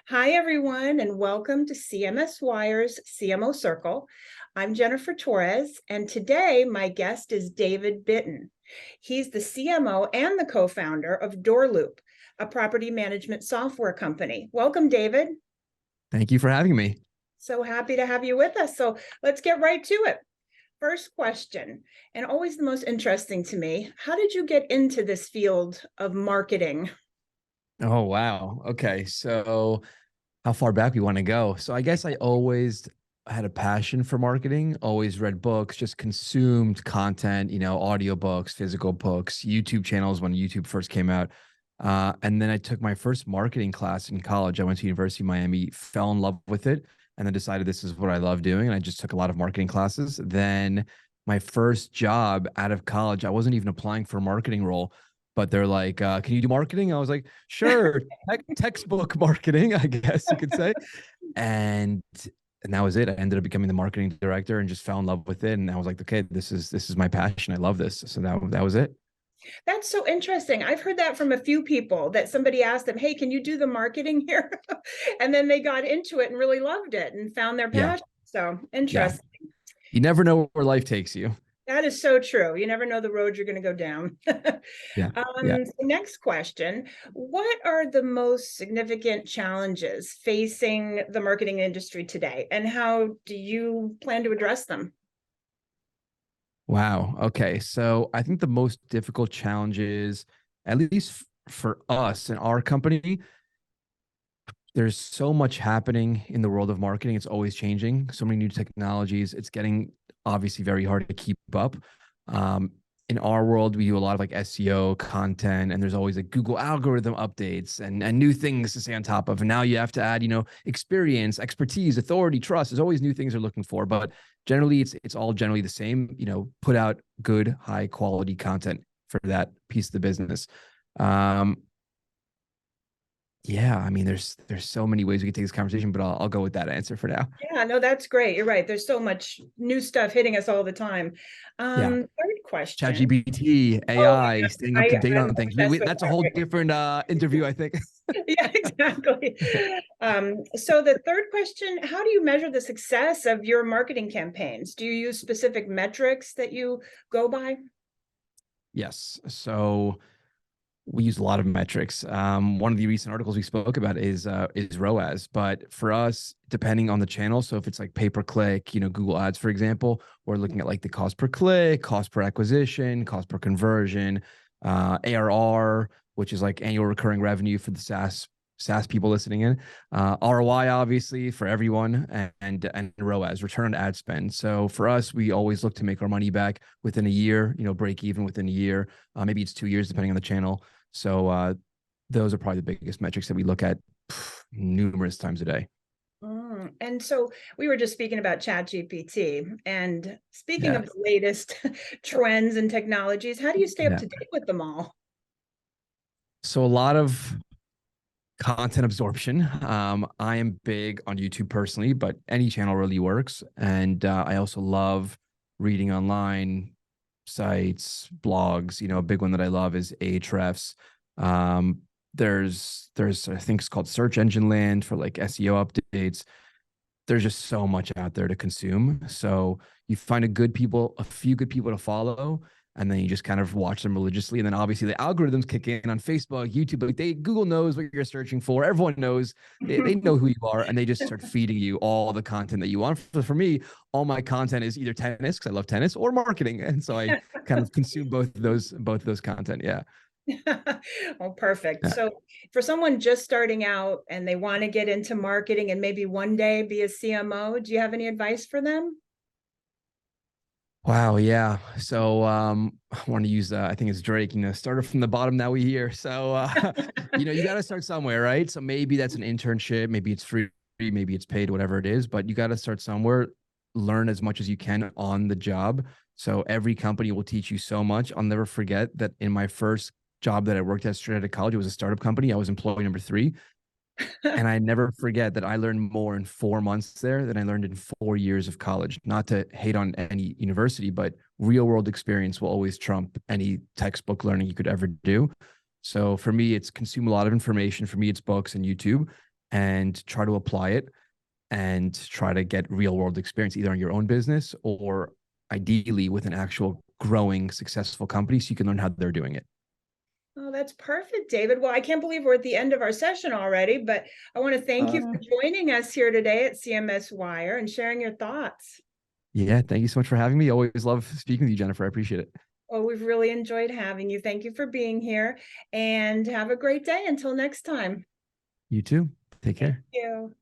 Hi, everyone, and welcome to CMSWire's CMO Circle. I'm Jennifer Torres, and today my guest is David Bitton. He's the CMO and the co-founder of DoorLoop, a property management software company. Welcome, David. Thank you for having me. So happy to have you with us. So let's get right to it. First question, and always the most interesting to me, how did you get into this field of marketing? Oh, wow. Okay. So how far back we want to go? So I guess I always had a passion for marketing, always read books, just consumed content, audiobooks, physical books, YouTube channels when YouTube first came out. And then I took my first marketing class in college. I went to University of Miami, fell in love with it, and then decided this is what I love doing. And I just took a lot of marketing classes. Then my first job out of college, I wasn't even applying for a marketing role, but they're like, can you do marketing? I was like, sure, textbook marketing, I guess you could say. And and that was it. I ended up becoming the marketing director and just fell in love with it. And I was like, okay, this is my passion. I love this. So that was it. That's so interesting. I've heard that from a few people that somebody asked them, hey, can you do the marketing here? And then they got into it and really loved it and found their Yeah. passion. So Yeah. interesting. You never know where life takes you. That is so true. You never know the road you're going to go down. Yeah. Yeah. The next question, what are the most significant challenges facing the marketing industry today, and how do you plan to address them? Wow. Okay. So I think the most difficult challenges, at least for us and our company, there's so much happening in the world of marketing. It's always changing. So many new technologies. It's getting obviously very hard to keep up. Um, in our world, we do a lot of like SEO content, and there's always like Google algorithm updates and new things to stay on top of. And now you have to add, experience, expertise, authority, trust. There's always new things they're looking for, but generally it's all generally the same. Put out good, high quality content for that piece of the business. Um, yeah, I mean, there's so many ways we could take this conversation, but I'll go with that answer for now. Yeah, no, that's great. You're right. There's so much new stuff hitting us all the time. Yeah, Third question. ChatGPT, Oh, AI, yeah, staying up to date I'm on things. obsessed with That's a that whole right different interview, I think. now. Yeah, exactly. So the third question, how do you measure the success of your marketing campaigns? Do you use specific metrics that you go by? Yes. So we use a lot of metrics. One of the recent articles we spoke about is ROAS, but for us, depending on the channel, so if it's like pay per click, Google Ads, for example, we're looking at like the cost per click, cost per acquisition, cost per conversion, ARR, which is like annual recurring revenue for the SaaS people listening in, ROI obviously for everyone, and ROAS, return on ad spend. So for us, we always look to make our money back within a year, break even within a year. Maybe it's 2 years depending on the channel. So those are probably the biggest metrics that we look at numerous times a day. And so we were just speaking about ChatGPT, and speaking Yeah. of the latest trends and technologies, how do you stay up Yeah. to date with them all? So a lot of content absorption. I am big on YouTube personally, but any channel really works. And I also love reading online sites, blogs. A big one that I love is Ahrefs. Um, there's I think it's called Search Engine Land for like SEO updates. There's just so much out there to consume. So you find a few good people to follow, and then you just kind of watch them religiously. And then obviously the algorithms kick in on Facebook, YouTube. Like Google knows what you're searching for. Everyone knows, they know who you are, and they just start feeding you all the content that you want. For me, all my content is either tennis, because I love tennis, or marketing. And so I kind of consume both of those content. Yeah. Oh, perfect. Yeah. So for someone just starting out and they want to get into marketing and maybe one day be a CMO, do you have any advice for them? Wow, yeah. So I want to use I think it's Drake, started from the bottom, now we here. So you got to start somewhere, right? So maybe that's an internship, maybe it's free, maybe it's paid, whatever it is, but you got to start somewhere, learn as much as you can on the job. So every company will teach you so much. I'll never forget that in my first job that I worked at straight out of college, it was a startup company. I was employee number 3. And I never forget that I learned more in 4 months there than I learned in 4 years of college. Not to hate on any university, but real world experience will always trump any textbook learning you could ever do. So for me, it's consume a lot of information. For me, it's books and YouTube. and try to apply it and try to get real world experience either on your own business or ideally with an actual growing successful company so you can learn how they're doing it. Oh, that's perfect, David. Well, I can't believe we're at the end of our session already, but I want to thank you for joining us here today at CMSWire and sharing your thoughts. Yeah, thank you so much for having me. Always love speaking with you, Jennifer. I appreciate it. Well, we've really enjoyed having you. Thank you for being here and have a great day. Until next time. You too. Take care. Thank you.